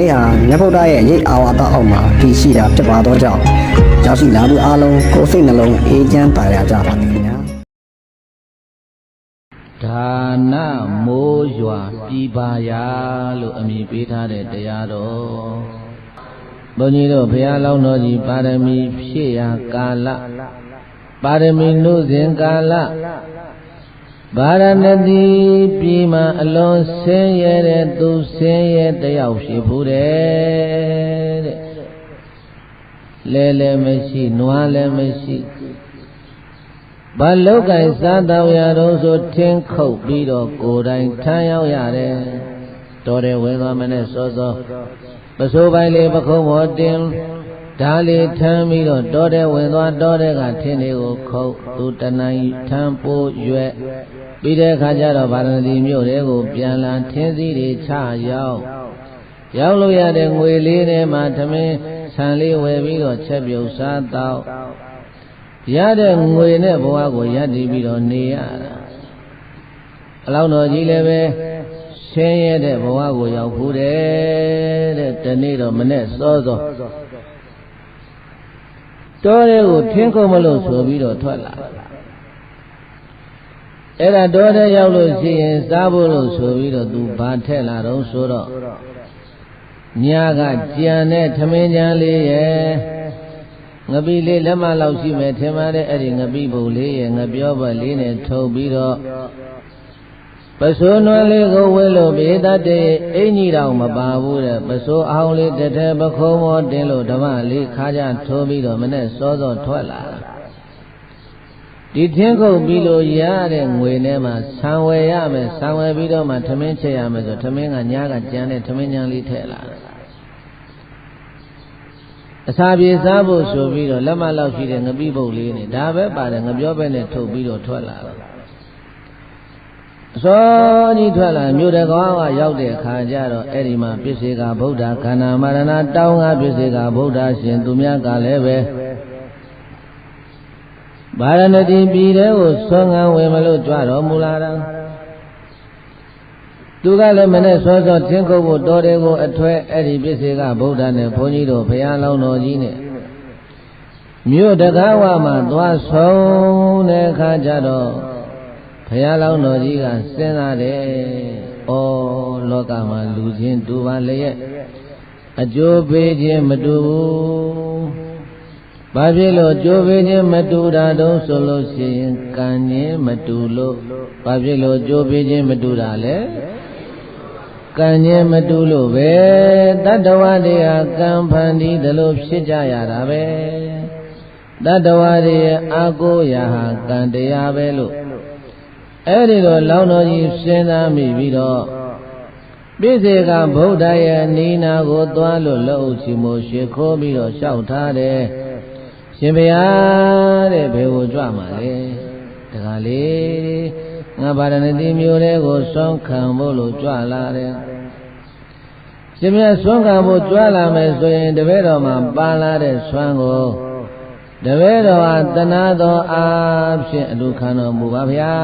လေးဟာမြတ်ဗုဒ္ဓရဲ့ရိတ်အာဝါဒအောက်မှာတည်ရှိတာဖြစ်ပါတော့ကြောင့်ရောက်ရှိလာသူအားလုံးကိုယ်စိတ်နှလုံးအေးချမ်းပါရကြပါသည်ခင်ဗျာဒါနမိုးရွာပြည်ပါရာလို့အမည်ပေးထားတဲ့တရားတော်ဘုန်းကြီးတို့ဘုရားလောင်းတော်ကြီးပါရမီဖြည့်ရာကာလပါရမီနှုတ်စဉ်ကာလဗာရဏသီပြည်မှာအလွန်ဆင်းရဲတဲ့သူဆင်းရဲတယောက်ဖြစ်ဘူးတဲ့လဲလည်းမရှိနွားလည်းမရှိဘာလောက်ကင်စားတော်ရတော့ဆိုထင်းခုတ်ပြီးတော့ကိုယ်တိုင်ထမ်းရောက်ရတယ်တော်တယ်ဝင်သွားမနဲ့စောစောပစိုးပိုင်းလေးပခုံးပေါ်တင်ဓာလေးထမ်းပြီးတော့တော်တယ်ဝင်သွားတော်တဲ့ကထင်းလေးကိုခုတ်သူတနိုင်ထမ်းပိုးရွက်ပြီးတဲ့အခါကျတော့ဗာရဏသီမြို့တွေကိုပြန်လာထင်းစည်းတွေချရောက်လို့ရတဲ့ငွေလေးထဲမှာသမင်းဆန်လေးဝယ်ပြီးတော့ချက်ပြုတ်စားတော့ရတဲ့ငွေနဲ့ဘဝကိုရည်တည်ပြီးတော့နေရတာအလောင်းတော်ကြီးလည်းပဲဆင်းရဲတဲ့ဘဝကိုရောက်ဖူးတယ်တဲ့ဒီနေ့တော့မနဲ့စောစောတောထဲကိုထင်းခုတ်မလို့ဆိုပြီးတော့ထွက်လာအဲ့ဒါတောထဲရောက်လို့ရှိရင်စားဖို့လို့ဆိုပြီးတော့သူဘာထက်လာတော့ဆိုတော့ညာကကြံတဲ့ထမင်းကြံလေးရဲ့ငပိလေးလက်မလောက်ရှိမယ်ထင်ပါတယ်အဲ့ဒီငပိပုတ်လေးရဲ့ငပြောဘက်လေးနဲ့ထုတ်ပြီးတော့ပစိုးနွယ်လေးကိုဝဲလို့ဘေးတတ်တဲ့အင်ကြီးတောင်မပါဘူးတဲ့ပစိုးအောင်လေးတစ်ထည်ပခုံးမောတင်လို့ဓမ္မလေးခါကြထိုးပြီးတော့မနဲ့စောစောထွက်လာဒီထင်းခုတ်ပြီးလို့ရတဲ့ငွေနဲ့မှဆံဝယ်ရမယ်ဆံဝယ်ပြီးတော့မှထမင်းချက်ရမယ်ဆိုထမင်းကညားကကြံတဲ့ထမင်းညာလေးထည့်လာတယ်အစာပြေစားဖို့ဆိုပြီးတော့လက်မလောက်ရှိတဲ့ငပိပုတ်လေးနဲ့ဒါပဲပါတယ်ငပြောပဲနဲ့ထုတ်ပြီးတော့ထွက်လာတယ်အစောကြီးထွက်လာမြို့တကောကရောက်တဲ့အခါကျတော့အဲ့ဒီမှာပြစ္ဆေကဗုဒ္ဓခန္ဓာမရဏတောင်းကပြစ္ဆေကဗုဒ္ဓရှင်သူများကလည်းပဲဗာရဏသီပြည်တဲ့ကိုဆွမ်းငံဝင်မလို့ကြွတော်မူလာတာသူကလည်းမနဲ့စောစောထင်းခုတ်ဖို့တော်တယ်ကိုအထွဲအဲ့ဒီပြစ္ဆေကဗုဒ္ဓနဲ့ဘုန်းကြီးတို့ဘုရားလောင်းတော်ကြီးနဲ့မြို့တကားဝမှာသွားဆုံးတဲ့အခါကျတော့ဘုရားလောင်းတော်ကြီးကစဉ်းစားတယ်။ဩလောကမှာလူချင်းတူပါလျက်အကျိုးပေးခြင်းမတူဘူး။ဘာဖြစ်လို့အကျိုးပေးခြင်းမတူတာတုံးဆိုလို့ရှိရင်ကံခြင်းမတူလို့ဘာဖြစ်လို့အကျိုးပေးခြင်းမတူတာလဲ။ကံခြင်းမတူလို့ပဲတတ္တဝါတွေဟာကံဖန်တီးတယ်လို့ဖြစ်ကြရတာပဲတတ္တဝါတွေရဲ့အာကိုရာဟာကံတရားပဲလို့အဲ့ဒီတော့လောင်းတော်ကြီးစဉ်းစားမိပြီးတော့ပြည့်စေကဗုဒ္ဓရဲ့နိနာကိုသွားလို့လှုပ်ချီမို့ရှ िख ိုးပြီးတော့လျှောက်ထားတယ်ရှင်ဘုရားတဲ့ဘယ်ကိုကြွမှာလဲတခါလေငါဗာရဏသီမြို့လေးကိုဆွမ်းခံဖို့လို့ကြွလာတယ်ရှင်မြတ်ဆွမ်းခံဖို့ကြွလာမယ်ဆိုရင်တပည့်တော်မှာပါလာတဲ့ဆွမ်းကိုတပည့်တော်ဟာတနာတော်အားဖြင့်အလူခံတော်မူပါဗျာ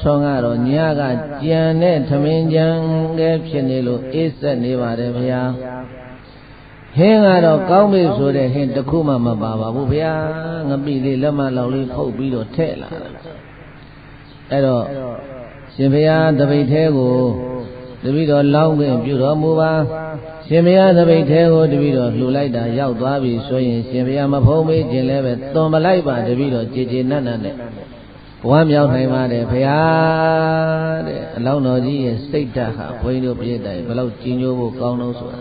ဆွမ်းကတော့ညကကြံတဲ့ထမင်းကြံကဲဖြစ်နေလို့အေးဆက်နေပါတယ်ဗျာဟင်းကတော့ကောင်းပြီဆိုတဲ့ဟင်းတစ်ခုမှမပါပါဘူးဗျာငပိလေးလက်မလောက်လေးဖုတ်ပြီးတော့ထည့်လာတယ်အဲ့တော့ရှင်ဘုရားတပိတ်သေးကိုတပိတော်လောင်းခွင့်ပြုတော်မူပါရှင်ဘုရားတပိတ်သေးကိုတပိတော်လှူလိုက်တာရောက်သွားပြီဆိုရင်ရှင်ဘုရားမဖုံးမေးခြင်းလည်းပဲသွန်မလိုက်ပါတပိတော်ကြည်ကြည်နတ်နတ်နဲ့ဘဝမြောက်နိုင်ပါတယ်ဘုရားတဲ့အလောင်းတော်ကြီးရဲ့စိတ်ဓာတ်ဟာဘုန်းကြီးတို့ပြည့်တိုင်ဘလောက်ကြီးညိုဖို့ကောင်းတော့ဆိုတာ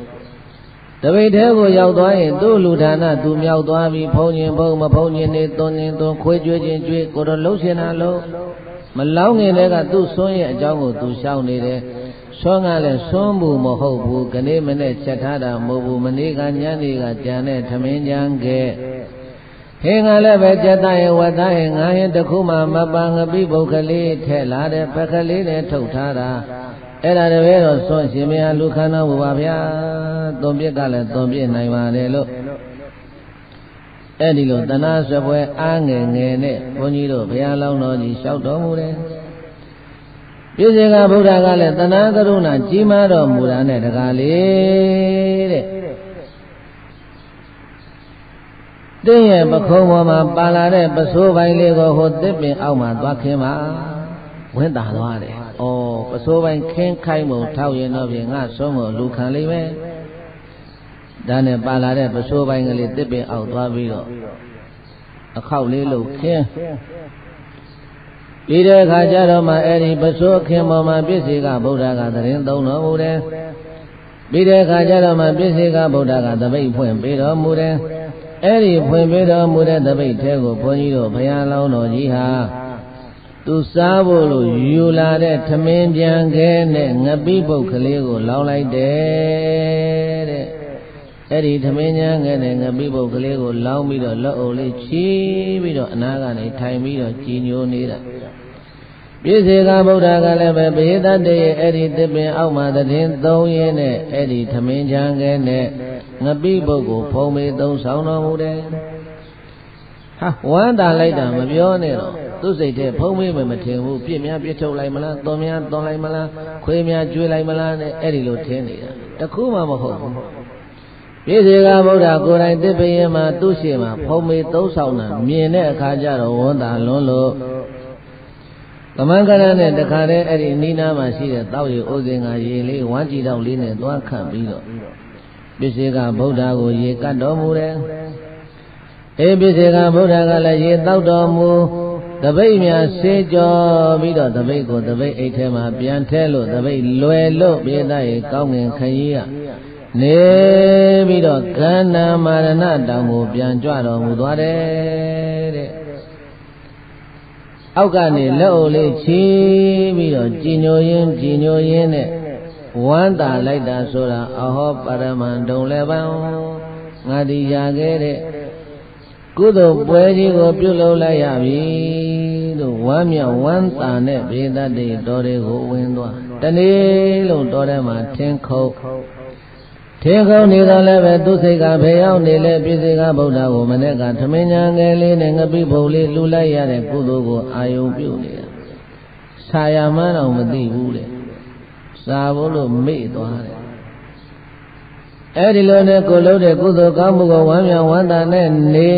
တပိတ်သေးကိုရောက်သွားရင်သူ့လူဌာနသူမြောက်သွားပြီဖုံးခြင်းဖုံးမဖုံးခြင်းနေသွန်ခြင်းသွန်ခွေးကြွေးခြင်းကြွေးကိုတော့လှုပ်ရှင်တာလို့မလောင်းငင်တဲ့ကသူ့ဆွမ်းရဲ့အကြောင်းကိုသူရှောင်နေတယ်ဆွမ်းကလည်းဆွမ်းဘူးမဟုတ်ဘူးခနေ့မနေ့ချက်ထားတာမဟုတ်ဘူးမနေ့ကညနေကကြံတဲ့ထမင်းကြံခဲ့ဟင်းကလည်းပဲကြက်သားရဲ့ဝတ်သားရဲ့ငါးရင်တစ်ခုမှမပန်းငပိပုတ်ကလေးထည့်လာတဲ့ပကလေးနဲ့ထုတ်ထားတာအဲ့ဒါတည်းတော့ဆွမ်းရှင်မယားလူခန္ဓာဘုရားဗျာသွန်ပြစ်ကလည်းသွန်ပြစ်နိုင်ပါတယ်လို့အဲ့ဒီလိုတဏှာစပွဲအားငယ်ငယ်နဲ့ဘုန်းကြီးတို့ဘုရားလောင်းတော်ကြီးလျှောက်တော်မူတယ် ပြည့်စေကဗုဒ္ဓကလည်းတဏှာကရုဏာကြီးမားတော်မူတာနဲ့တကားလေတဲ့တင်းရဲ့ပခုံးပေါ်မှာပါလာတဲ့ပစိုးပိုင်းလေးကိုဟိုတစ်ပင်အောက်မှာသွားခင်းပါဝင်တာသွားတယ်။အော်ပစိုးပိုင်းခင်းခိုင်းမှုထောက်ရင်တော့ပြင်ငါဆုံးကိုလူခံလိမ့်မယ်။ဒါနဲ့ပါလာတဲ့ပစိုးပိုင်းကလေးတစ်ပင်အောက်သွားပြီးတော့အခောက်လေးလို့ခင်းပြီးတဲ့အခါကျတော့မှအဲ့ဒီပစိုးခင်းပေါ်မှာပြည့်စေကဗုဒ္ဓကသတင်းသုံးတော်မူတယ်။ပြီးတဲ့အခါကျတော့မှပြည့်စေကဗုဒ္ဓကတပိတ်ဖွင့်ပေးတော်မူတယ်။အဲ့ဒီဖွင့်ပေးတော်မူတဲ့တပိတ်ထဲကိုဘုန်းကြီးတို့ဘုရားလောင်းတော်ကြီးဟာသူစားဖို့လို့ယူလာတဲ့ထမင်းပြန်ခဲနဲ့ငပိပုတ်ကလေးကိုလောင်းလိုက်တယ်တဲ့အဲ့ဒီထမင်းညာငယ်နဲ့ငပိပုတ်ကလေးကိုလောင်းပြီးတော့လက်အုပ်လေးချီးပြီးတော့အနာကနေထိုင်ပြီးတော့ကြည်ညိုနေတာပြည့်စေကဗုဒ္ဓကလည်းပဲဘေဒတ္တရဲ့အဲ့ဒီတစ်ပင်အောက်မှာသတင်းသုံးရင်းနဲ့အဲ့ဒီထမင်းချမ်းခဲနဲ့ငပိပုတ်ကိုဖုံးမေသုံးဆောင်တော်မူတယ်ဟာဝမ်းတာလိုက်တာမပြောနဲ့တော့သူ့စိတ်ထဲဖုံးမေမထင်ဘူးပြစ်များပြစ်ထုတ်လိုက်မလားသွန်များသွန်လိုက်မလားခွေးများကျွေးလိုက်မလားနဲ့အဲ့ဒီလိုထင်နေတာတခုမှမဟုတ်ဘူးပြည့်စေကဗုဒ္ဓကိုယ်တိုင်တစ်ပင်ရဲ့မှာသူ့ရှိမှာဖုံးမေသုံးဆောင်တာမြင်တဲ့အခါကျတော့ဝမ်းတာလွန်းလို့ကမန္ကရနဲ့တခါတည်းအဲ့ဒီအနီးနားမှာရှိတဲ့တောက်ရည်ဥစဉ်ကရေလေးဝမ်းကြည်တော့လေးနဲ့သွားခတ်ပြီးတော့ပြည့်စေကဗုဒ္ဓကိုရေကတ်တော်မူတယ်အေးပြည့်စေကဗုဒ္ဓကလည်းရေတောက်တော်မူတပိတ်များဆေးကြောပြီးတော့တပိတ်ကိုတပိတ်အိတ်ထဲမှာပြန်ထဲလို့တပိတ်လွယ်လို့ပြေးသားရေကောင်းငင်ခရီးကနေပြီးတော့ကန္နာမာရဏတောင်ကိုပြန်ကြွတော်မူသွားတယ်တဲ့အောက်ကနေလက်အုပ်လေးချီးပြီးတော့ကြည်ညိုရင်းနဲ့ဝမ်းသာလိုက်တာဆိုတာအဟောပရမန္တုံလည်းပန်းငါဒီရခဲ့တဲ့ကုသိုလ်ပွဲကြီးကိုပြုလုပ်လိုက်ရပြီလို့ဝမ်းမြောက်ဝမ်းသာနဲ့ဘေဒတ္တိတော်တွေကိုဝင်သွားတနေ့လုံးတော်ထဲမှာထင်းခုတ်နေတော့လည်းပဲသူစိတ်ကဖေရောက်နေလဲပြည့်စေကဗုဒ္ဓကိုမနေ့ကထမင်းညာငယ်လေးနဲ့ငပိဘုံလေးလှူလိုက်ရတဲ့ကုသိုလ်ကိုအာယုံပြုနေတာဆာယာမှန်းတော့မသိဘူးလေစာဖို့လို့မေ့သွားတယ်အဲ့ဒီလိုနဲ့ကိုလုံးတဲ့ကုသိုလ်ကောင်းမှုကိုဝမ်းမြောက်ဝမ်းသာနဲ့နေ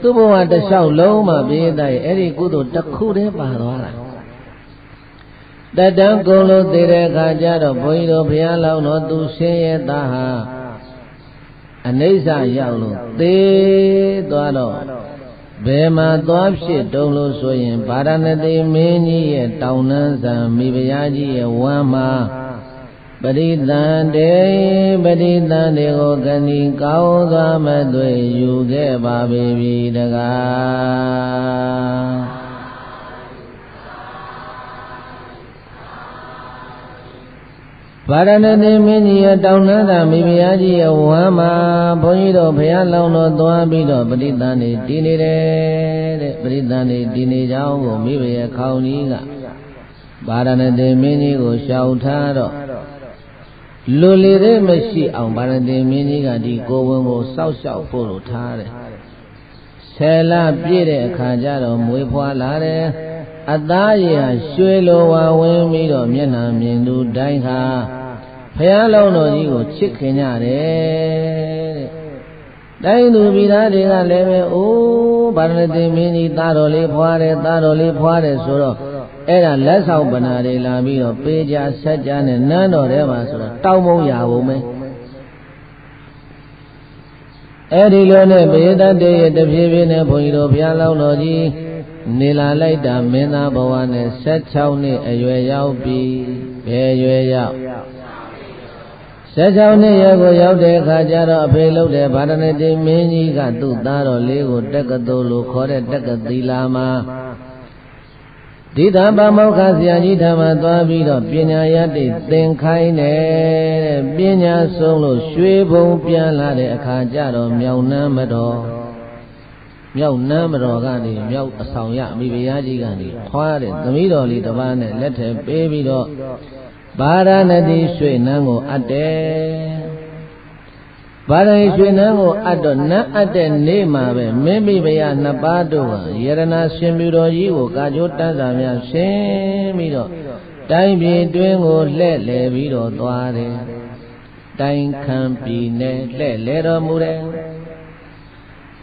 သူ့ဘဝတစ်လျှောက်လုံးမှာပြည့်တဲ့အဲ့ဒီကုသိုလ်တစ်ခုတည်းပါသွားတာတတံကုံလို့သိတဲ့အခါကျတော့ဘုန်းကြီးတို့ဘုရားလောင်းတော်သူရှင်ရဲ့သားဟာအနိစ္စရောက်လို့သေသွားတော့ဘယ်မှာသွားဖြစ်တုံးလို့ဆိုရင်ဗာရဏသီမင်းကြီးရဲ့တောင်နှန်းဆံမိဖုရားကြီးရဲ့ဝမ်းမှာပရိသန္တေကိုကဏီကောင်းသွားမသွေယူခဲ့ပါပြီတကားဗာရဏသီမင်းကြီးရဲ့တောင်နှန်းသာမိဖုရားကြီးရဲ့ဝမ်းမှာဘုန်းကြီးတို့ဘုရားလောင်းတော်သွားပြီးတော့ပရိသန္တေတည်နေတယ်တဲ့ပရိသန္တေတည်နေကြောင်းကိုမိဖုရားခေါင်းကြီးကဗာရဏသီမင်းကြီးကိုရှောင်ထားတော့လူလေတဲ့မရှိအောင်ဗာရဏသီမင်းကြီးကဒီကိုယ်ဝန်ကိုစောက်ရှောက်ဖို့လို့ထားတယ်ဆယ်လပြည့်တဲ့အခါကျတော့မွေးဖွားလာတယ်အသားရည်ဟာရွှေလိုဝါဝင်ပြီးတော့မျက်နှာမြင်သူတိုင်းဟာဘုရားလုံးတော်ကြီးကိုချစ်ခင်ကြတယ်တဲ့တိုင်းသူပြည်သားတွေကလည်းပဲအိုးဗာရဏသီမင်းကြီးသားတော်လေးဖွားတယ်ဆိုတော့အဲ့ဒါလက်ဆောင်ပနာတွေလာပြီးတော့ပေးကြဆက်ကြနဲ့နန်းတော်ထဲမှာဆိုတော့တောင်းမုံရပုံပဲအဲ့ဒီလိုနဲ့ဘေဒတ္တရဲ့တဖြည်းဖြည်းနဲ့ဘုန်းကြီးတို့ဘုရားလောင်းတော်ကြီးနေလာလိုက်တာမင်းသားဘဝနဲ့16နှစ်အရွယ်ရောက်ပြီဘယ်ရွယ်ရောက်16နှစ်ရွယ်ကိုရောက်တဲ့အခါကျတော့အဖေလုပ်တဲ့ဗာရဏသီမင်းကြီးကသူ့သားတော်လေးကိုတက္ကသိုလ်လို့ခေါ်တဲ့တက္ကသီလာမှာဒီတံပမောက္ခဆရာကြီးထံမှာသွားပြီးတော့ပညာရတိသင်ခိုင်းတယ်တဲ့ပညာဆုံးလို့ရွှေဘုံပြန်လာတဲ့အခါကျတော့မြောက်နန်းမတော်ကနေမြောက်အဆောင်ရမိဖုရားကြီးကနေထွားတဲ့သမီးတော်လေးတစ်ပါးနဲ့လက်ထဲပေးပြီးတော့ဗာရဏသီရွှေနန်းကိုအပ်တယ်ဗာရဏသီရွှေနန်းကိုအပ်တော့နန်းအပ်တဲ့နေ့မှာပဲမင်းမိဖုရားနှစ်ပါးတို့ဟာယရဏရှင်ပြုတော်ကြီးကိုကာကြိုးတန်းစာများရှင်းပြီးတော့ တိုင်းပြည်တွင်ကိုလှဲ့လေပြီးတော့သွားတယ်တိုင်းခံပြည်နဲ့လှဲ့လေတော်မူတယ်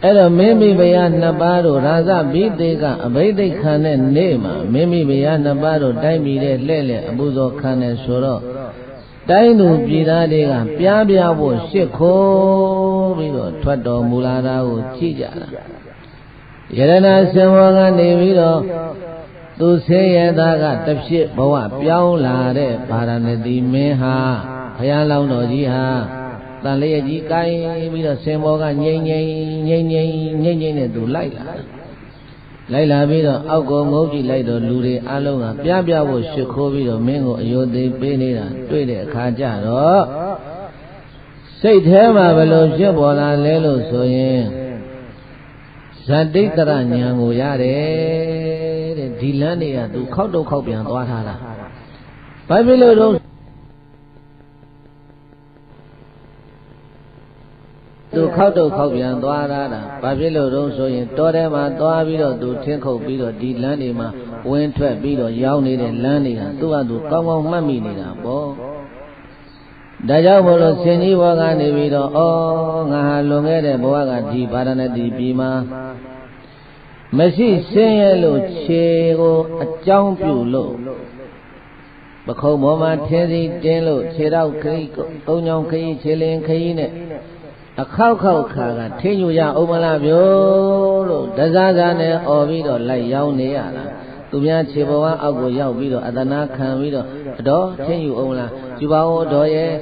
အဲ့တော့မင်းမိဖုရားနှစ်ပါးတို့ရာဇဘိသေကအဘိဓိတ်ခံတဲ့နေ့မှာမင်းမိဖုရားနှစ်ပါးတို့တိုင်းပြည်တဲ့လှဲ့လေအပူဇော်ခံတယ်ဆိုတော့တိုင်းသူပြည်သားတွေကပြားပြားဖို့ရှ िख ိုးပြီးတော့ထွက်တော်မူလာတာကိုကြည့်ကြတာယရဏစင်ဝါကနေပြီးတော့သူဆင်းရဲသားကတဖြစ်ဘဝပြောင်းလာတဲ့ဗာရာဏသီမင်းဟာဘုရားလောင်းတော်ကြီးဟာတန်လျက်ကြီးကိုင်းပြီးတော့စင်ဘောကငိမ့်နဲ့သူလိုက်လာပြီးတော့အောက်ကိုငုတ်ကြည့်လိုက်တော့လူတွေအလုံးကပြပြဖို့ရှ िख ိုးပြီးတော့မင်းကိုအယုသေးပေးနေတာတွေ့တဲ့အခါကျတော့စိတ်ထဲမှာဘယ်လိုဖြစ်ပေါ်လာလဲလို့ဆိုရင်ဇတိတရဉာဏ်ကိုရတယ်တဲ့ဒီလမ်းတွေကသူခောက်တော့ခောက်ပြန်သွားထားတာဘာဖြစ်လို့တော့သူခောက်တော့ခောက်ပြန်သွားတာဘာဖြစ်လို့တော့ဆိုရင်တောထဲမှာသွားပြီးတော့သူထင်းခုတ်ပြီးတော့ဒီလမ်းတွေမှာဝင်ထွက်ပြီးတော့ရောက်နေတဲ့လမ်းတွေကသူ့ဟာသူကောင်းကောင်းမှတ်မိနေတာပေါ့ဒါကြောင့်မို့လို့ဆင်ကြီးဘောကနေပြီးတော့ငါဟာလွန်ခဲ့တဲ့ဘဝကဒီဗာရာဏသီပြည်မှာမရှိဆင်းရဲလို့ခြေကိုအကြောင်းပြုလို့ပခုံးပေါ်မှာထင်းစီတင်းလို့ခြေတော့ခရီးကုန်းချောင်းခရီးခြေလင်းခရီးနဲ့အခောက်ခါကထင်းညူရအောင်မလားဗျို့လို့တစားစားနဲ့អော်ပြီးတော့လိုက်ရောက်နေရတာသူများခြေပေါ်ကအောက်ကိုရောက်ပြီးတော့အတနာခံပြီးတော့အတော်ထင်းယူအောင်လားယူပါဦးတော်ရဲ့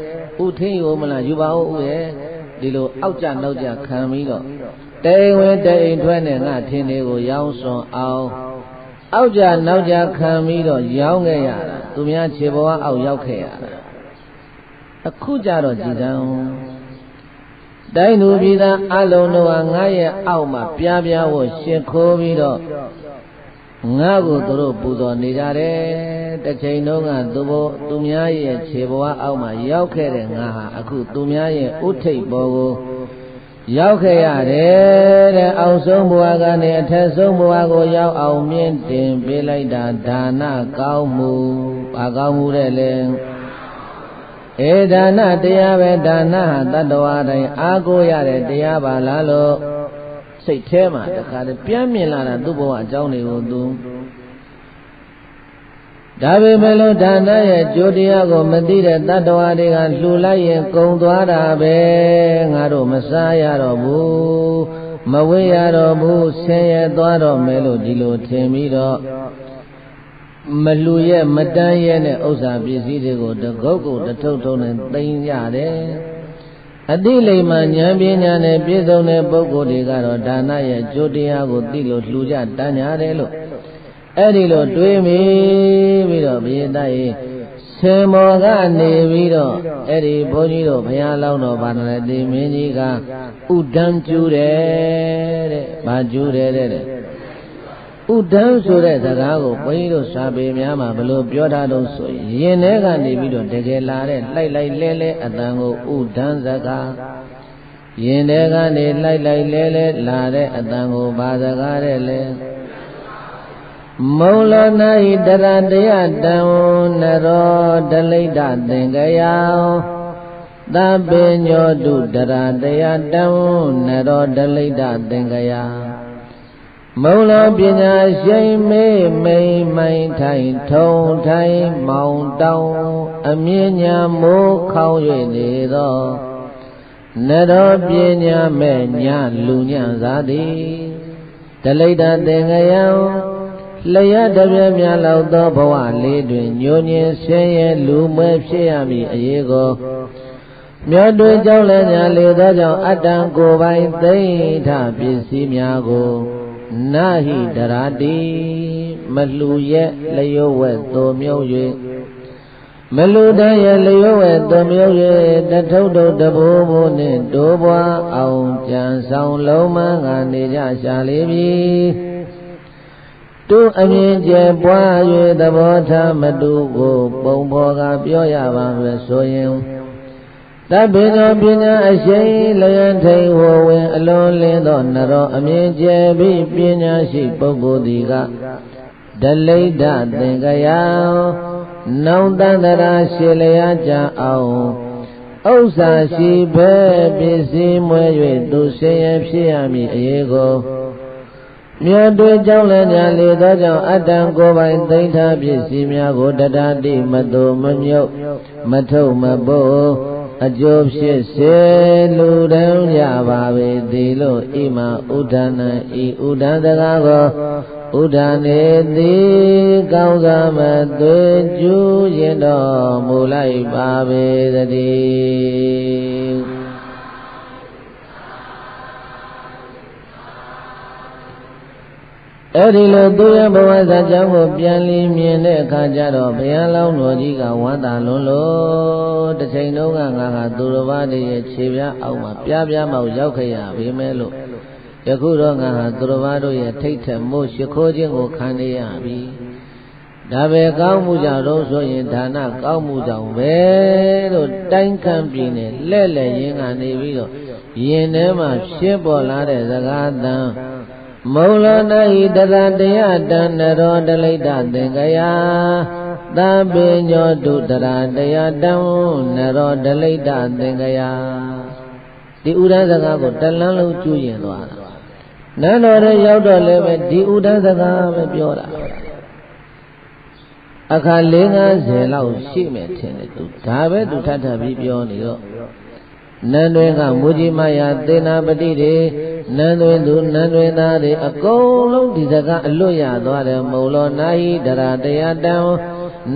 ဥထင်းယူအောင်မလားယူပါဦးဥရဲ့ဒီလိုအောက်ကြနောက်ကြခံပြီးတော့တိမ်ဝင်တိမ်ထွက်နဲ့ငါထင်းတွေကိုရောင်းစွန်အောင်အောက်ကြနောက်ကြခံပြီးတော့ရောင်းခဲ့ရတာသူများခြေပေါ်ကအောက်ရောက်ခဲ့ရတာအခုကြတော့ကြည်စမ်းတိုင်းသူပြည်သားအလုံးတို့ဟာငါရဲ့အောက်မှာပြားပြားဖို့ရှ िख ိုးပြီးတော့ငါကိုသူတို့ပူဇော်နေကြတယ်တစ်ချိန်လုံးကသူများရဲ့ခြေဘဝအောက်မှာရောက်ခဲ့တဲ့ငါဟာအခုသူများရဲ့ဥထိပ်ဘောကိုရောက်ခဲ့ရတယ်တဲ့အောက်ဆုံးဘဝကနေအထက်ဆုံးဘဝကိုရောက်အောင်မြင့်တင်ပေးလိုက်တာဒါနကောင်းမှုဘာကောင်းမှုတဲ့လဲဒါနတရားပဲဒါနဟာတတ္တဝါတိုင်းအားကိုးရတဲ့တရားပါလားလို့စိတ်ထဲမှာတခါတည်းပြန်မြင်လာတာသူ့ဘဝအကြောင်းတွေကိုသူဒါပေမဲ့လို့ဒါနရဲ့ကြိုတရားကိုမသိတဲ့တတ္တဝါတွေကလှူလိုက်ရင်ကုံသွားတာပဲငါတို့မစားရတော့ဘူးမဝေးရတော့ဘူးဆင်းရဲသွားတော့မယ်လို့ဒီလိုထင်ပြီးတော့မလှူရဲ့မတန်းရဲ့နဲ့ဥစ္စာပစ္စည်းတွေကိုတကုတ်ကုတ်တထုပ်ထုံနဲ့သိမ်းရတယ်အတိလိမ္မာဉာဏ်ပညာနဲ့ပြည့်စုံတဲ့ပုဂ္ဂိုလ်တွေကတော့ဒါနရဲ့ကြိုတရားကိုသိလို့လှူကြတန်းကြတယ်လို့အဲ့ဒီလိုတွေးမိပြီးတော့ဘုရားရဲ့ဆင်မောကနေပြီးတော့အဲ့ဒီဘုန်းကြီးတို့ဘုရားလောင်းတော်ဗာဏသီမင်းကြီးကဥဒံကျူးတယ်တဲ့ဘာကျူးတယ်တဲ့ဥဒံဆိုတဲ့စကားကိုဘုန်းကြီးတို့စာပေများမှာဘယ်လိုပြောတာတော့ဆိုရင်ထဲကနေပြီးတော့တကယ်လာတဲ့လိုက်လဲအတန်ကိုဥဒံစကားရင်ထဲကနေလိုက်လဲလာတဲ့အတန်ကိုဘာစကားတဲ့လဲမௌလနာဟိတရတရားတံနရောဒလိတသင်္ကယာသဗ္ဗညောတုတရတရားတံနရောဒလိတသင်္ကယာမௌလပညာရှိမေမိန်မိုင်ထိုင်ထုံထိုင်မောင်တောင်အမြင့်ညာမိုးခေါင်း၍နေသောနရောပညာမဲ့ညာလူညံစားသည်ဒလိတသင်္ကယံလျက်တပြည့်များလောက်သောဘဝလေးတွင်ညိုညင်ဆင်းရဲလူမွဲဖြစ်ရမည်အရေးကိုမြောတွေကြောင့်လည်းညာလေသောကြောင့်အတ္တကိုယ်ပိုင်သိမ့်ထပစ္စည်းများကိုနာဟိတရာတိမလှူရဲ့လျှို့ဝဲသို့မြုပ်၍မလှူတတ်ရဲ့လျှို့ဝဲသို့မြုပ်၍တထုပ်တဘိုးဘိုးနှင့်တိုးပွားအောင်ကြံဆောင်လုံးမန်းကနေကြရှာလေပြီတို့အမြင်ကျဲပွား၍သဘောထားမတူကိုပုံဖော်ကပြောရပါမယ်ဆိုရင်တပ္ပေသောပညာအရှိန်လျံထိန်ဟောဝင်အလွန်လင်းသောနရောအမြင်ကျဲပြီးပညာရှိပုဂ္ဂိုလ်သည်ကဒလိဒသင်္ကယာ နောင်တန္တရာရှေလျာကြအောင်ဥစ္စာရှိဘဲပစ္စည်းမွဲ၍သူဆင်းရဲဖြစ်ရမည်အရေးကိုမြတ်တွေကြောင့်လည်းညာလေသောကြောင့်အတ္တံကိုယ်ပိုင်သိမ့်ထားပစ္စည်းများကိုတတတိမတုမမြုပ်မထုတ်မပို့အကျိုးဖြစ်စေလူတန်းကြပါပေသည်လို့ဣမဥဒ္ဒနာဤဥဒ္ဒတကားကိုဥဒ္ဒနေသည်ကောင်းစွာမသွေကျူးရင်တော်မူလိုက်ပါပေတည်းအဲ့ဒီလိုသူရဲ့ဘဝဇာကြောင့်ကိုပြန်လီမြင်တဲ့အခါကျတော့ဘုရားလောင်းတော်ကြီးကဝမ်းသာလွန်းလို့တစ်ချိန်လုံးကငါဟာသူတော်ဘာတွေရဲ့ခြေပြားအောက်မှာပြားပြားမောက်ရောက်ခဲ့ရပေမဲ့လို့ယခုတော့ငါဟာသူတော်ဘာတို့ရဲ့ထိတ်ထက်မို့ရှိခိုးခြင်းကိုခံနေရပြီဒါပဲကောင်းမှုကြောင့်တော့ဆိုရင်ဒါနကောင်းမှုကြောင့်ပဲလို့တိုင်းခံပြီးနေလဲ့လဲ့ရင်းကနေပြီးတော့ယင်ထဲမှာဖြစ်ပေါ်လာတဲ့စကားသံမௌလနာဟိတရတရားတန်နရောတလိတသင်္ကယာသဗ္ဗညောတုတရတရားတံနရောတလိတသင်္ကယာဒီဥဒ္ဒစကားကိုတလန်းလုံးကျူးရင်သွားတာနန်းတော်ရဲ့ရောက်တော့လည်းပဲဒီဥဒ္ဒစကားပဲပြောတာအခါ4-50လောက်ရှိမယ်ထင်တယ်သူဒါပဲသူထပ်ထပ်ပြီးပြောနေတော့နန်းတွင်ကမူကြီးမယာသေနာပတိတွေနန်းတွင်သူနန်းတွင်သားတွေအကုန်လုံးဒီစကားအလွတ်ရသွားတယ်မௌလောနာဟိတရတရားတံ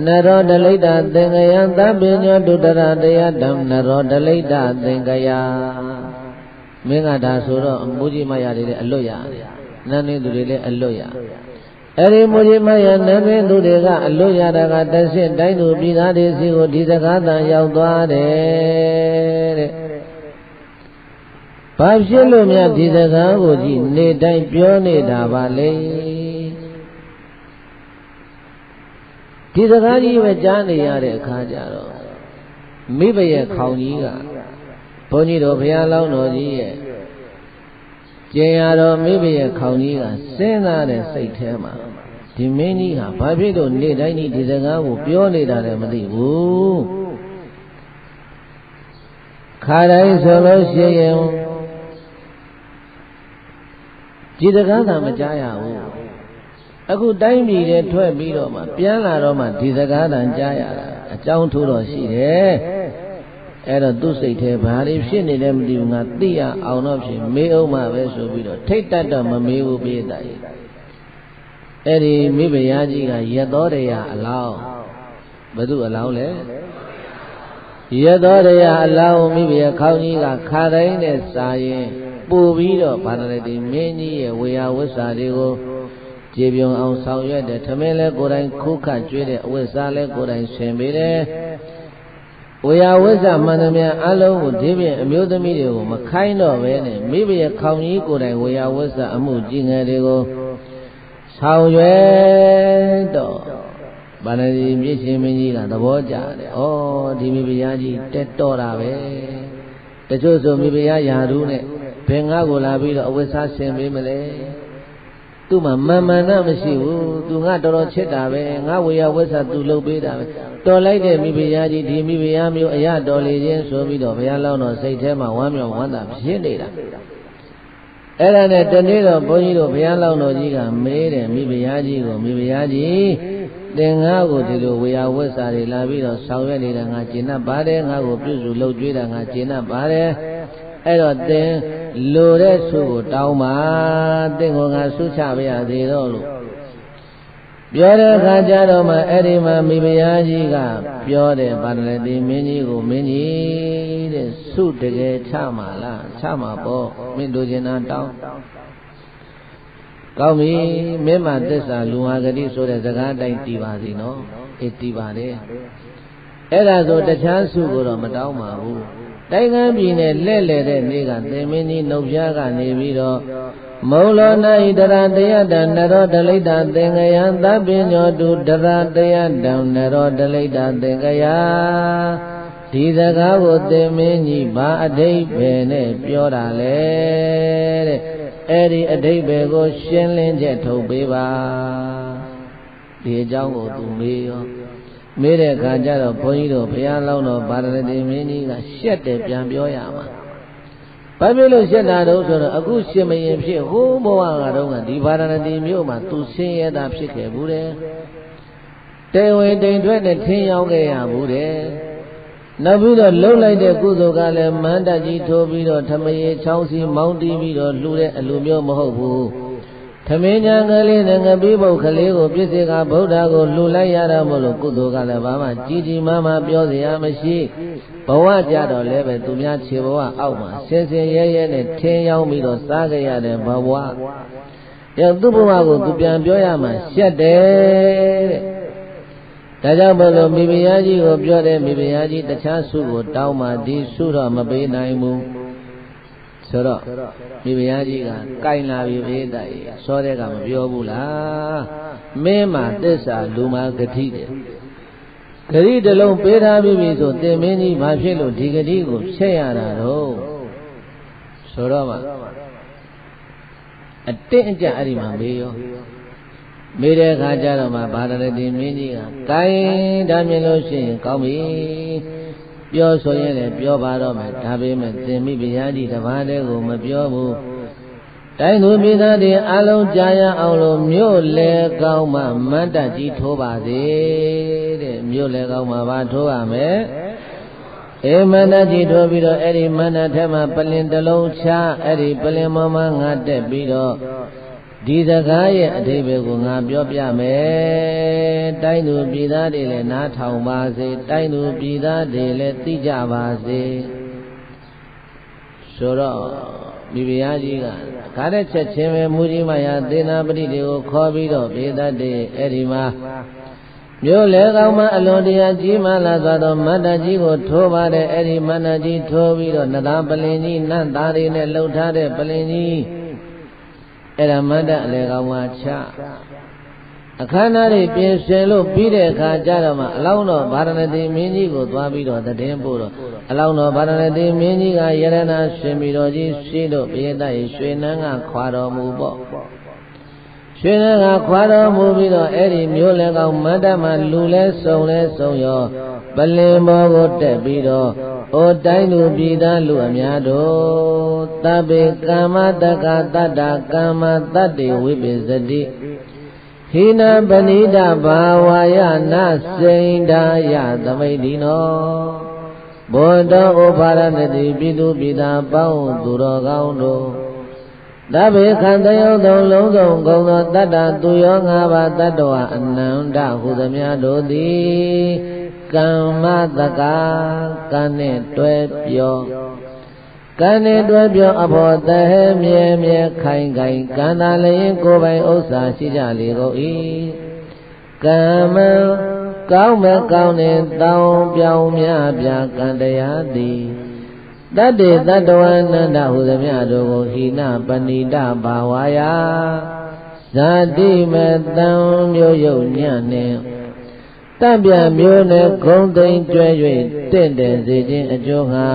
နရောတလိတသင်္ကယသဗ္ဗညောတုတရတရားတံနရောတလိတသင်္ကယမင်းကဒါဆိုတော့မူကြီးမယာတွေလည်းအလွတ်ရတယ်နန်းတွင်သူတွေလည်းအလွတ်ရအဲ့ဒီမူကြီးမယာနန်းတွင်သူတွေကအလွတ်ရတာကတဆင့်တိုင်းသူပြည်သားတွေစီကိုဒီစကားတန်ရောက်သွားတယ်တဲ့ဘာဖြစ်လို့များဒီစကားကိုကြည့်နေတိုင်းပြောနေတာပါလေဒီစကားကြီးပဲကြားနေရတဲ့အခါကျတော့မိဘရဲ့ခေါင်းကြီးကဘုန်းကြီးတို့ဘုရားလောင်းတော်ကြီးရဲ့ကျင်ရတော်မိဘရဲ့ခေါင်းကြီးကစဉ်းစားတဲ့စိတ်ထဲမှာဒီမင်းကြီးဟာဘာဖြစ်လို့နေတိုင်းဒီစကားကိုပြောနေတာလည်းမသိဘူးခါတိုင်းဆိုလို့ရှိရင်ဒီစကားသာမကြားရဘူးအခုတိုင်းပြည်ထဲထွက်ပြီးတော့မှပြန်လာတော့မှဒီစကားသာကြားရတာအကြောင်းထိုးတော့ရှိတယ်အဲ့တော့သူ့စိတ်ထဲဘာတွေဖြစ်နေလဲမသိဘူးငါသိရအောင်တော့ဖြစ်မေးအောင်မှပဲဆိုပြီးတော့ထိတ်တတ်တော့မမေးဘူးပြေးတာကြီးအဲ့ဒီမိဖုရားကြီးကရသောတရားအလောင်းဘယ်သူအလောင်းလဲရသောတရားအလောင်းမိဖုရားခေါင်းကြီးကခါတိုင်းနဲ့စာရင်ပို့ပြီးတော့ဗာဒရတိမင်းကြီးရဲ့ဝေယဝိစာတွေကိုကြေပြုံအောင်ဆောင်ရွက်တယ်ထမင်းလဲကိုယ်တိုင်ခုခတ်ကျွေးတယ်အဝိစာလဲကိုယ်တိုင်ဆင်ပေးတယ်ဝေယဝိစာမှန်သမျှအလုံးကိုဒီပြင်အမျိုးသမီးတွေကိုမခိုင်းတော့ပဲနဲ့မိဘရဲ့ခေါင်းကြီးကိုယ်တိုင်ဝေယဝိစာအမှုကြီးငယ်တွေကိုဆောင်ရွက်တော့ဗာဒရတိမြစ်ရှင်မင်းကြီးကသဘောကျတယ်ဩဒီမိဖုရားကြီးတက်တော့တာပဲတချို့ဆိုမိဖုရားယာရုနဲ့ဘယ်ငါကိုလာပြီးတော့အဝိစာဆင်ပေးမလဲသူ့မှာမာမန္တမရှိဘူးသူငါတော်တော်ချစ်တာပဲငါဝေယဝိစာသူလုပ်ပေးတာပဲတော်လိုက်တဲ့မိဖုရားကြီးဒီမိဖုရားမျိုးအရတော်လေခြင်းဆိုပြီးတော့ဘုရားလောင်းတော်စိတ်ထဲမှာဝမ်းမြောက်ဝမ်းသာဖြစ်နေတာအဲ့ဒါနဲ့တနေ့တော့ဘုန်းကြီးတို့ဘုရားလောင်းတော်ကြီးကမေးတယ်မိဖုရားကြီးကိုမိဖုရားကြီးသင်ငါကိုဒီလိုဝေယဝိစာတွေလာပြီးတော့ဆောင်ရွက်နေတာငါကျင့်တတ်ပါတယ်ငါကိုပြုစုလုပ်ကြွေးတာငါကျင့်တတ်ပါတယ်အဲ့တော့သင်လိုတဲ့ဆုကိုတောင်းပါသင်ကိုငါဆုချပါရသေးတော့လို့ပြောတဲ့အခါကျတော့မှအဲ့ဒီမှာမိဖုရားကြီးကပြောတယ်ဗာဒရတိမင်းကြီးကိုမင်းကြီးတဲ့ဆုတကယ်ချမှာလားချမှာပေါ့မင်းလိုချင်တာတောင်းကောင်းပြီမင်းမသစ္စာလူဟာဂတိဆိုတဲ့စကားအတိုင်းတည်ပါစီနော်အေးတည်ပါတယ်အဲ့ဒါဆိုတခြားဆုကိုတော့မတောင်းပါဘူးတိုင်းကန်းပြည်နဲ့လဲ့လေတဲ့နေ့ကသင်မင်းကြီးနှုတ်ပြားကနေပြီးတော့မௌလောနာဣတရတရားတံနရောတလိတသင်္ကယံသဗ္ဗညောတုတရတရားတံနရောတလိတသင်္ကယဒီစကားကိုသင်မင်းကြီးဘာအဓိပ္ပာယ်နဲ့ပြောတာလဲတဲ့အဲ့ဒီအဓိပ္ပာယ်ကိုရှင်းလင်းချက်ထုတ်ပေးပါဒီအကြောင်းကိုသူမေးရော မေးတဲ့အခါကျတော့ဘုန်းကြီးတို့ဘုရားလောင်းတော်ဗာရဏသီမင်းကြီးကရှက်တယ်ပြန်ပြောရမှာဘာဖြစ်လို့ရှက်တာတော့ဆိုတော့အခုရှင်မရင်ဖြစ်ဟိုးဘဝကတော့ကဒီဗာရဏသီမြို့မှာသူဆင်းရဲတာဖြစ်ခဲ့ဘူးတဲ့တေဝင်တိမ်ထွက်နဲ့ထင်းရောက်ခဲ့ရဘူးတဲ့နောက်ပြီးတော့လှုပ်လိုက်တဲ့ကုသိုလ်ကလည်းမန္တကြီးထိုးပြီးတော့ထမရေချောင်းစီမောင်းတီးပြီးတော့လှူတဲ့အလူမျိုးမဟုတ်ဘူးထမင်းညာကလေးနဲ့ငပိပုတ်ကလေးကိုပြည့်စေကဗုဒ္ဓကိုလှူလိုက်ရတာမို့လို့ကုသိုလ်ကလည်းဘာမှကြီးကြီးမားမားပြောစရာမရှိဘဝကြတော့လည်းပဲသူများခြေဘဝအောက်မှာဆင်းဆင်းရဲရဲနဲ့ထင်းရောက်ပြီးတော့စားကြရတဲ့ဘဝရောက်သူ့ဘဝကိုသူပြန်ပြောရမှရှက်တယ်တဲ့ဒါကြောင့်ဘုလို့မိဖုရားကြီးကိုပြောတယ်မိဖုရားကြီးတခြားဆုကိုတောင်းမှဒီဆုတော့မပေးနိုင်ဘူးဆိုတော့မိဖုရားကြီးကကိုင်လာပြီဘေးတိုင်စောတဲ့ကမပြောဘူးလားမင်းမှာသစ္စာလူမှာဂတိတယ်ဂတိတစ်လုံးပေးထားပြီဆိုတင်မင်းကြီးဘာဖြစ်လို့ဒီဂတိကိုဖျက်ရတာတော့ဆိုတော့မှအတင်းအကျပ်အဲ့ဒီမှာမေးရောမေးတဲ့အခါကျတော့မှဗာရဏသီမင်းကြီးကကိုင်ဒါမြင်လို့ရှိရင်ကောင်းပြီပြောဆိုရင်လည်းပြောပါတော့မယ်ဒါပေမဲ့သင်မိဘုရားကြီးတပါးတည်းကိုမပြောဘူးတိုင်းသူပြည်သားတွေအလုံးကြားရအောင်လို့မြို့လေကောင်းမှမန္တကြီးထိုးပါစေတဲ့မြို့လေကောင်းမှဘာထိုးရမယ်မန္တကြီးထိုးပြီးတော့အဲ့ဒီမန္တထက်မှာပလင်တစ်လုံးချအဲ့ဒီပလင်ပေါ်မှာငါတက်ပြီးတော့ဒီစကားရဲ့အဓိပ္ပာယ်ကိုငါပြောပြမယ်တိုင်းသူပြည်သားတွေလည်းနားထောင်ပါစေတိုင်းသူပြည်သားတွေလည်းသိကြပါစေဆိုတော့မိဖုရားကြီးကကားတဲ့ချက်ချင်းပဲမူကြီးမယာသေနာပတိတွေကိုခေါ်ပြီးတော့ပြည်သားတွေအဲ့ဒီမှာမြို့လေကောင်းမှအလွန်တရာကြီးမှလာသွားတော့မန္တကြီးကိုထိုးပါတယ်အဲ့ဒီမန္တကြီးထိုးပြီးတော့နသာပလင်ကြီးနတ်သားတွေနဲ့လှုပ်ထားတဲ့ပလင်ကြီးအဲ့ဒါမန္တအလေကောင်းမှချအခမ်းအနားတွေပြင်ဆင်လို့ပြီးတဲ့အခါကျတော့မှအလောင်းတော်ဗာရဏသီမင်းကြီးကိုသွားပြီးတော့တည်င်းပို့တော့အလောင်းတော်ဗာရဏသီမင်းကြီးကယရဏရှင်ပြီးတော်ကြီးရှိလို့ဘိသရေရွှေနန်းကခွာတော်မူပေါ့ရွှေနန်းကခွာတော်မူပြီးတော့အဲ့ဒီမျိုးလည်းကောင်းမန္တမှာလူလဲစုံရောပလင်ဘောကိုတက်ပြီးတော့အိုတိုင်းသူပြည်သားလူအများတို့သဗ္ဗေကမ္မတက္ကတတ္တကမ္မတတ္တေဝိပိစတိဟိနပဏိတဘာဝါယနာစိန္ဒာယသမိတ်ဒီနောဘောတောဩဘာရဏတိပြည်သူပြည်သားပေါင်းသူတော်ကောင်းတို့သဗ္ဗေခန္တယောသုံးလုံးစုံကုန်သောတတ္တသူယော၅ပါးတတ္တဝအနန္တဟုသမျှတို့သည်ကမ္မတက္ကကံနှင့်တွဲပြောကံနှင့်တွဲပြောအဖို့တဟဲမြဲမြဲခိုင်ကံသာလျင်ကိုယ်ပိုင်ဥစ္စာရှိကြလေကုန်၏ကံမကောင်းမဲ့ကောင်းတဲ့တောင်းပြောင်းများပြကံတရားသည်တတ္တေတတ္တဝနန္ဒဟုသမျှတို့ကိုဟိနပဏိတဘာဝါယဇာတိမတံမျိုးယုတ်ညံ့နှင့်တပ်ပြမျိုးနဲ့ဂုံသိမ့်ကျွဲ၍တင့်တယ်စေခြင်းအကျိုးငှာ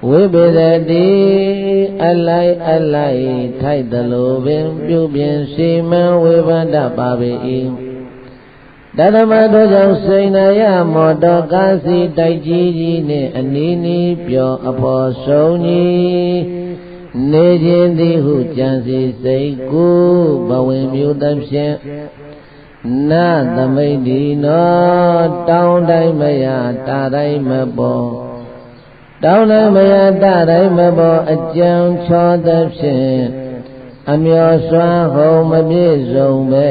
ဝိပေသတိအလိုက်ထိုက်သလိုပင်ပြုပြင်စီမံဝေဖန်တတ်ပါပေ၏တသမတို့ကြောင့်စိန်နာယမောတော်ကားစီတိုက်ကြီးနှင့်အနီးနီးပြောအဖို့ဆုံးကြီးနေခြင်းသည်ဟုကြံစီစိတ်ကူဘဝင်မျိုးသဖြင့်နာသမိတ်ဒီနောတောင်းတိုင်းမရတာတိုင်းမပေါ်တောင်းတိုင်းမရတာတိုင်းမပေါ်အကြံချောသဖြင့်အမျောစွမ်းဟုံမပြည့်စုံပဲ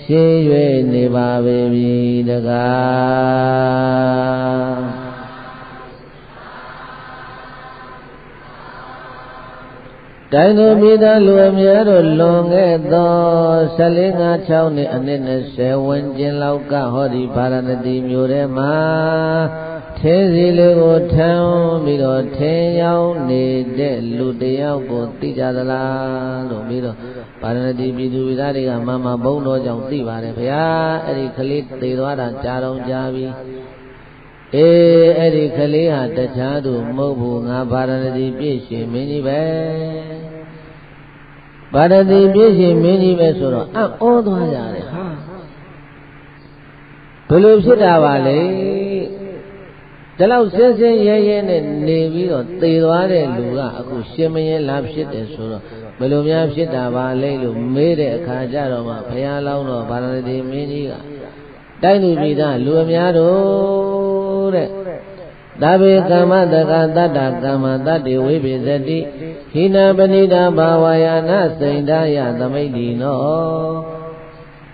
ရှိ၍နေပါပေပြီတကားတိုင်းသူပြည်သားလူအများတို့လွန်ခဲ့သော14-5-6နှစ်အနှစ်20ဝန်းကျင်လောက်ကဟောဒီဗာရဏသီမြို့ထဲမှာထင်းစီလေးကိုထမ်းပြီးတော့ထင်းရောက်နေတဲ့လူတယောက်ကိုသိကြသလားလို့ပြီးတော့ဗာရဏသီပြည်သူပြည်သားတွေကမမဘုံတော်ကြောင့်သိပါတယ်ဗျာအဲ့ဒီကလေးသေသွားတာကြားတော့ကြားပြီအဲ့ဒီကလေးဟာတခြားသူမဟုတ်ဘူးငါဗာရဏသီပြည့်ရှင်မင်းကြီးပဲဗာရဏသီပြည့်ရှင်မင်းကြီးပဲဆိုတော့အံ့ဩသွားကြတယ်ဟာ ဘယ်လိုဖြစ်တာပါလဲဒီလောက်စင်းစင်းရဲရဲနဲ့နေပြီးတော့သေသွားတဲ့လူကအခုရှင်မင်းလာဖြစ်တယ်ဆိုတော့ဘယ်လိုများဖြစ်တာပါလဲလို့မေးတဲ့အခါကျတော့မှဘုရားလောင်းတော်ဗာရာဏသီမင်းကြီးကတိုင်းသူပြည်သားလူအများတို့တဲ့သဗ္ဗေကမ္မတက္ကတတ္တကမ္မတတ္တိဝိပိသတိဟိနပဏိတာဘာဝယာနစိန္ဒယသမိတ္တိနော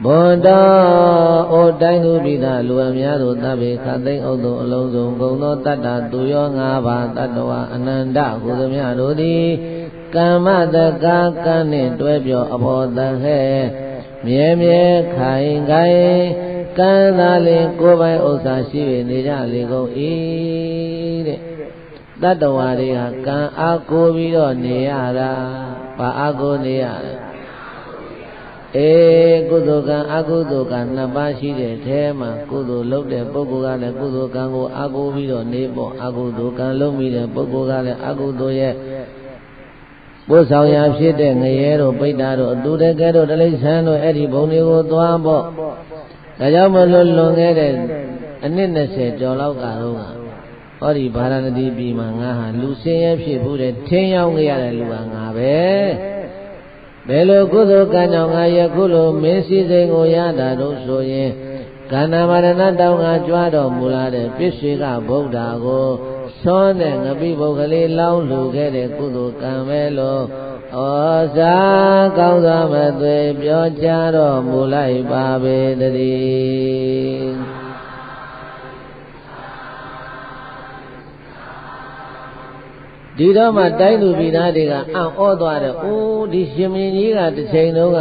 ဘွန်တော်အိုတိုင်းသူပြည်သားလူအများတို့သဗ္ဗေခသိမ့်ဥဒ္ဒုအလုံးစုံဂုံသောတတ္တသူရော၅ပါးတတ္တဝအနန္တဟုသမျှတို့သည်ကမ္မတက္ကကံနှင့်တွဲပြောအဘောတဟဲမြဲမြဲခိုင်ခိုင်ကံသာလင်ကိုယ်ပိုင်ဥစ္စာရှိ၍နေကြလေကုန်၏တဲ့တတ္တဝါတွေဟာကံအားကိုပြီးတော့နေရတာဘာအားကိုနေရလဲကုသိုလ်ကံအကုသိုလ်ကံနှစ်ပါးရှိတဲ့ထဲမှာကုသိုလ်လုပ်တဲ့ပုဂ္ဂိုလ်ကလည်းကုသိုလ်ကံကိုအားကိုပြီးတော့နေပေါ့အကုသိုလ်ကံလုပ်မိတဲ့ပုဂ္ဂိုလ်ကလည်းအကုသိုလ်ရဲ့ပို့ဆောင်ရာဖြစ်တဲ့ငရဲတို့ပိဋ္ဌာတို့အတူတကယ်တို့တိရစ္ဆာန်တို့အဲ့ဒီဘုံတွေကိုသွားပေါ့ဒါကြောင့်မလို့လွန်ခဲ့တဲ့အနှစ်20ကျော်လောက်ကတော့ဟောဒီဗာရာဏသီပြည်မှာငါဟာလူစင်းရဲဖြစ်ဘူးတဲ့ထင်းရောက်ခဲ့ရတဲ့လူကငါပဲဘယ်လိုကုသိုလ်ကံကြောင့်ငါယခုလိုမင်းစည်းစိမ်ကိုရတာတို့ဆိုရင်ကန္နာမရဏတောင်းငါကြွားတော်မူလာတဲ့ပြစ္ဆေကဗုဒ္ဓကိုသွန်းတဲ့ငပိပုဂ္ဂလေးလောင်းလူခဲ့တဲ့ကုသိုလ်ကံပဲလို့ဩဇာကောင်းစွာမသွေပြောကြားတော်မူလိုက်ပါပေတည်းဒီတော့မှတိုင်းသူပြည်သားတွေကအံ့ဩသွားတယ်။အိုးဒီရှင်မင်းကြီးကတစ်ချိန်လုံးက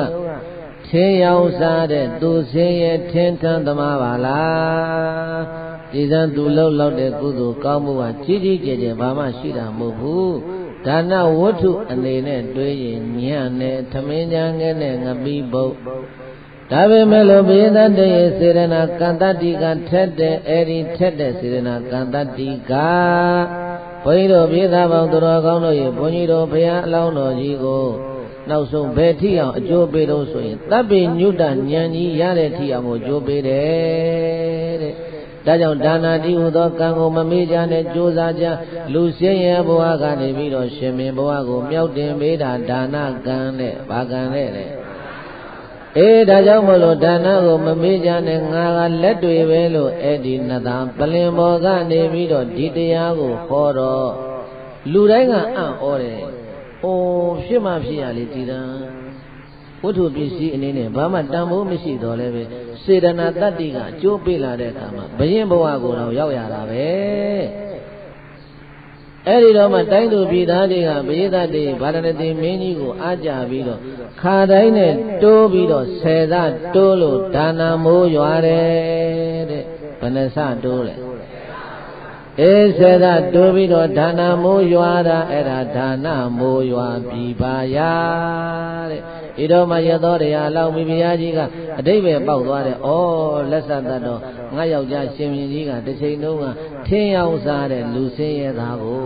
ထင်းရောင်စားတဲ့သူစင်းရဲ့ထင်းထမ်းသမားပါလား။ဒီစံသူလှုပ်လောက်တဲ့ကုသိုလ်ကောင်းမှုကကြီးကြီးကျယ်ကျယ်ဘာမှရှိတာမဟုတ်ဘူး။ဒါနဝတ္ထုအနေနဲ့တွေးရင်ညံ့နဲ့ထမင်းညာငယ်နဲ့ငပိပုတ်ဒါပေမဲ့လို့ဘေဒတ္တရဲ့စေရနာကံတတ္တိကထက်တဲ့အဲဒီထက်တဲ့စေရနာကံတတ္တိကဘုန်းကြီးတို့ပြေသာပေါင်းသူတော်ကောင်းတို့ရဲ့ဘုန်းကြီးတို့ဘုရားအလောင်းတော်ကြီးကိုနောက်ဆုံးဘယ်ထိအောင်အကျိုးပေးလို့ဆိုရင်တပ်ပိညုတဉာဏ်ကြီးရတဲ့ထိအောင်ကိုအကျိုးပေးတယ်တဲ့ဒါကြောင့်ဒါနာတိဟူသောကံကိုမမေ့ကြနဲ့ကြိုးစားကြလူစင်းရဲဘဝကနေပြီးတော့ရှင်မင်းဘဝကိုမြောက်တင်ပေးတာဒါနကံနဲ့ဘာကံနဲ့လဲဒါကြောင့်မလို့ဒါနကိုမမေ့ကြနဲ့ငါကလက်တွေပဲလို့အဲ့ဒီနတ်သားပလင်ဘော်ကနေပြီးတော့ဒီတရားကိုဟောတော့လူတိုင်းကအံ့ဩတယ်။အိုးဖြစ်မှဖြစ်ရလေကြည်တံဝတ္ထုပစ္စည်းအနေနဲ့ဘာမှတန်ဖိုးမရှိတော့လည်းပဲစေတနာတတ္တိကအကျိုးပေးလာတဲ့အခါမှာဘယင်းဘဝကိုတော့ရောက်ရတာပဲအဲ့ဒီတော့မှတိုင်းသူပြည်သားတွေကပရိသတ်တွေဗာရာဏသီမင်းကြီးကိုအားကြပြီးတော့ခါတိုင်းနဲ့တိုးပြီးတော့ဆယ်သတိုးလို့ဒါနမိုးရွာတယ်တဲ့ဘယ်နှစတိုးလဲဆယ်သတိုးပြီးတော့ဒါနမိုးရွာတာအဲ့ဒါဒါနမိုးရွာပြီပါရာတဲ့ဒီတော့မှရသောတရားလောက်မိဖုရားကြီးကအတိတ်ပဲပေါက်သွားတယ်။ဩလက်ဆက်တတ်တော့ငါယောက်ျားရှင်မင်းကြီးကတစ်ချိန်လုံးကထင်းရောက်စားတဲ့လူစင်းရဲသားကို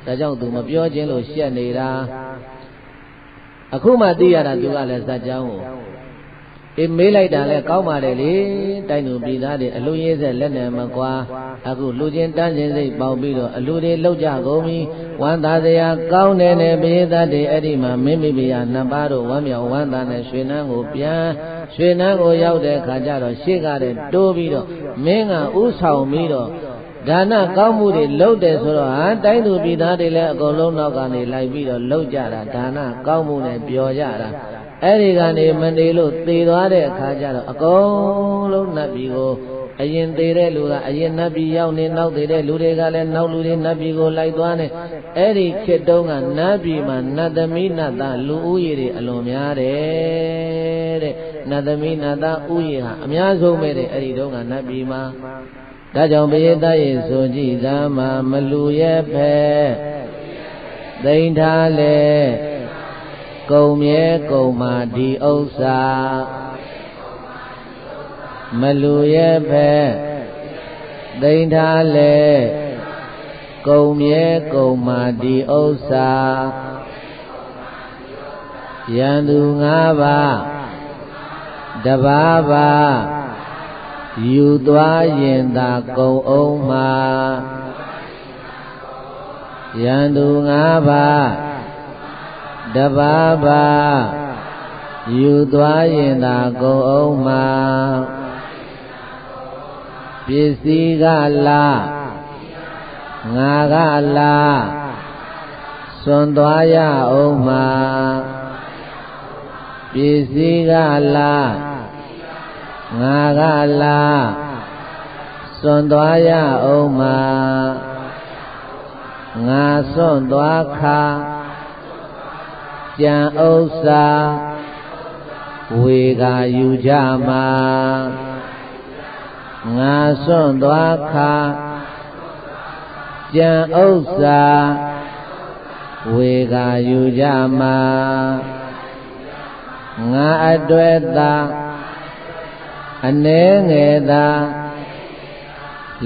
ဒါကြောင့်သူမပြောခြင်းလို့ရှက်နေတာအခုမှသိရတာသူကလည်းဇတ်ကြောင်းကိုမေးလိုက်တာလဲကောင်းပါတယ်လေတိုင်းသူပြည်သားတွေအလူရေးဆက်လက်နဲ့မကွာအခုလူချင်းတန်းချင်းစိတ်ပေါင်းပြီးတော့အလူတွေလောက်ကြကုန်ပြီဝမ်းသာစရာကောင်းတယ်နဲ့ပြည်သားတွေအဲ့ဒီမှာမိမိပြနှစ်ပါးတို့ဝမ်းမြောက်ဝမ်းသာနဲ့ရွှေနန်းကိုပြန်ရွှေနန်းကိုရောက်တဲ့ခါကျတော့ရှေ့ကတဲ့တိုးပြီးတော့မင်းကဥဆောင်ပြီးတော့ဒါနကောင်းမှုတွေလုပ်တယ်ဆိုတော့တိုင်းသူပြည်သားတွေလည်းအကုန်လုံးနောက်ကနေလိုက်ပြီးတော့လုပ်ကြတာဒါနကောင်းမှုနဲ့ပျော်ကြတာအဲ့ဒီကနေမနေလို့သေသွားတဲ့အခါကျတော့အကုန်လုံးနတ်ပြည်ကိုအရင်သေးတဲ့လူကအရင်နတ်ပြည်ရောက်နေနောက်သေးတဲ့လူတွေကလည်းနောက်လူတွေနတ်ပြည်ကိုလိုက်သွားနေအဲ့ဒီခေတ်တုန်းကနတ်ပြည်မှာနတ်သမီးနတ်သားလူဦးရေတွေအလွန်များတယ်တဲ့နတ်သမီးနတ်သားဦးရေဟာအများဆုံးပဲတဲ့အဲ့ဒီတုန်းကနတ်ပြည်မှာဒါကြောင့်ဘုရားသားရေဆိုကြည်သာမှာမလူရဲ့ဖက်သိမ့်ထားလေကုံမြဲကုံမာဒီဥစ္စာမလူရဲ့ဖက်သိမ့်ထားလေကုံမြဲကုံမာဒီဥစ္စာယန္တု၅ပါးတပါးပါ ယူသွားရင်သာကုန်အောင်မှာယန္တု၅ပါးတပါးပါယူသွားရင်သာကုန်အောင်မှာပစ္စည်းကလားငါကလားစွန့်သွားရအောင်မှာပစ္စည်းကလားငါကလားစွန့်သွားရအောင်မှာငါစွန့်သွားခါကြံဥစ္စာဝေကယူကြမှာငါစွန့်သွားခါကြံဥစ္စာဝေကယူကြမှာငါအတွက်သာအနေငယ်သာ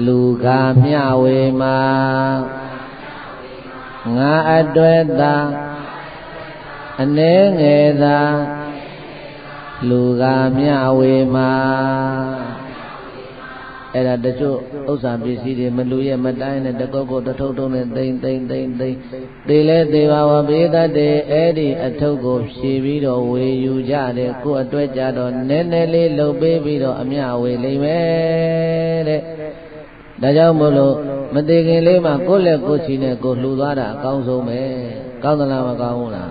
လူကမျှဝေမှာငါအတွက်သာအနေငယ်သာလူကမျှဝေမှာအဲ့ဒါတချို့ဥစ္စာပစ္စည်းတွေမလူရဲ့မတိုင်းနဲ့တကုတ်ကုတ်တထုပ်ထုံးနဲ့သိမ့်သေလဲသေပါဝဘေးတတ်တယ်အဲ့ဒီအထုပ်ကိုဖြည့်ပြီးတော့ဝေယူကြတယ်ကိုယ်အတွက်ကြတော့နည်းနည်းလေးလှုပ်ပေးပြီးတော့အမျှဝေလိမ့်မယ်တဲ့ဒါကြောင့်မို့လို့မသေးခင်လေးမှာကိုယ့်လက်ကိုယ်ချီနဲ့ကိုယ်လှူသွားတာအကောင်းဆုံးပဲကောင်းသလားမကောင်းဘူးလား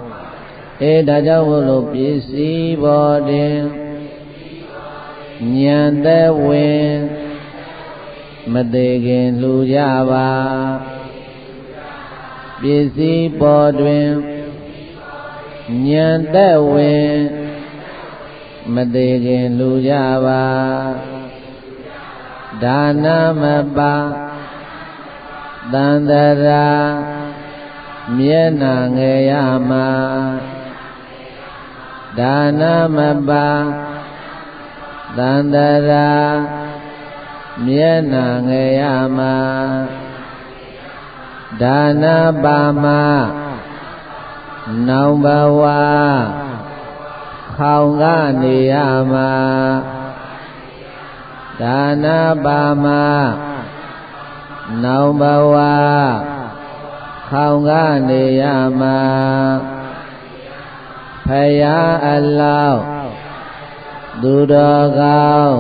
ဒါကြောင့်မို့လို့ပစ္စည်းပေါ်တင်ဉာဏ်သက်ဝင်မသေးခင်လှူကြပါပစ္စည်းပေါ်တွင်ဉာဏ်သက်ဝင်မသေးခင်လှူကြပါဒါနမပါသန္တရာမျက်နှာငယ်ရမှာဒါနမပါသန္တရာမျက်နှာငယ်ရမှာဒါနပါမနောင်ဘဝခေါင်ကနေရမှာဒါနပါမနောင်ဘဝခေါင်ကနေရမှာဖယားအလောင်းသူတော်ကောင်း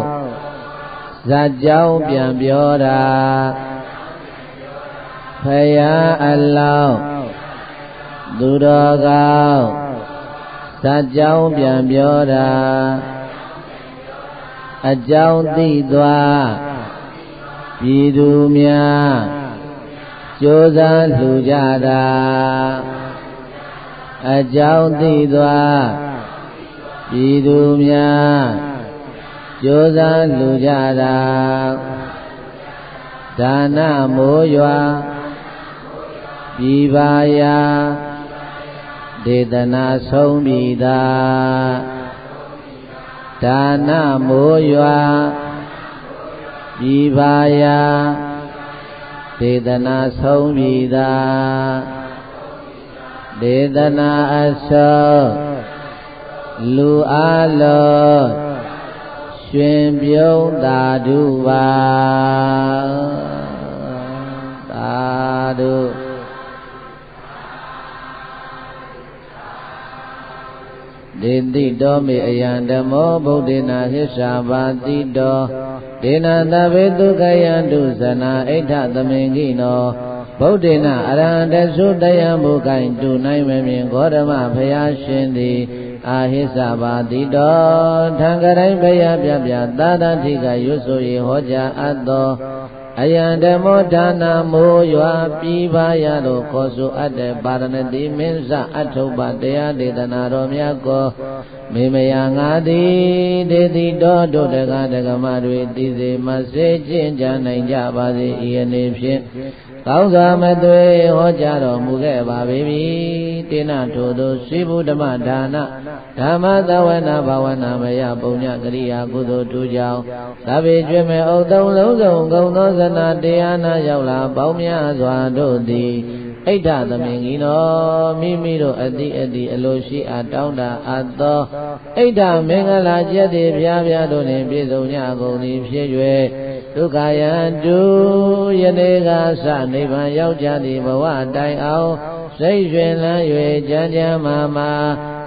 ဇာကြောင်းပြန်ပြောတာဖယားအလောင်းသူတော်ကောင်းဇာကြောင်းပြန်ပြောတာအကြောင်းသိသွားပြည်သူများကြိုးစားလှူကြတာအကြောင်းသိသွားပြည်သူများကြိုးစားလှူကြတာဒါနမိုးရွာပြည်ပါရာဒေသနာဆုံးပြည်သာဒါနမိုးရွာပြည်ပါရာဒေသနာဆုံးပြည်သာဒေသနာအစောလူအလုံးရွှင်ပြုံးသာဓုပါသာဓုဒေတိတောမေအယံဓမ္မောဗုဒ္ဓေနာဟစ္စာပါတိတောဒေနသဗ္ဗေတုခယံတုဇနာဣဋ္ဌသမင်္ဂိနောဗုဒ္ဓေနာအရဟံတသုတယံမုကိုင်တုနိုင်မမြင်ဂေါရမဘုရားရှင်သည်အာဟိစ္စပါတိတောထံကရိုင်းဘုရားပြပြသာသတိကရွတ်ဆို၏ဟောကြားအပ်သောအယံဓမ္မောဒါနမိုးရွာပြည်ပါရလို့ခေါ်ဆိုအပ်တဲ့ပါရဏတိမင်းစအထုပ္ပတရားဒေသနာတော်များကိုမေမယငါသည်ဒေတိတော်တို့တက္ကဒကမတွေသိစေမစေကျင့်ကြနိုင်ကြပါစေဤအနေဖြင့်ကောင်းစွာမသွေဟောကြားတော်မူခဲ့ပါပေပြီတေနထို့သောရှိဗုဒ္ဓမဒါနဓမ္မသဝနာဘာဝနာမယပုညကရိယာကုသိုလ်ထူကြောင့်သဗ္ဗေကျွေမဲ့ဥသုံးလုံးစုံဂုံသောဇနာတရားနာရောက်လာပေါင်းများစွာတို့သည် ဣဒ္ဓသမင်ကြီးတော်မိမိတို့အတိအတိအလိုရှိအားတောင်းတာအပ်သောဣဒ္ဓမင်္ဂလာကျက်သည်ဘုရားဗျာတို့နှင့်ပြည့်စုံကြကုန်သည်ဖြစ်၍ဒုက္ခယံတုယနေ့ကစနိဗ္ဗာန်ရောက်ကြသည့်ဘဝတိုင်အောင်စိတ်ရွှင်လန်း၍ကြမ်းကြမ်းမာမာ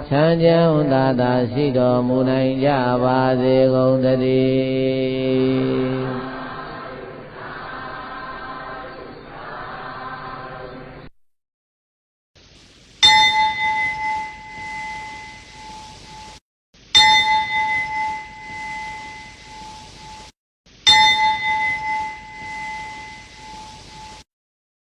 ချမ်းချမ်းသာသာရှိတော်မူနိုင်ကြပါစေကုန်သတည်း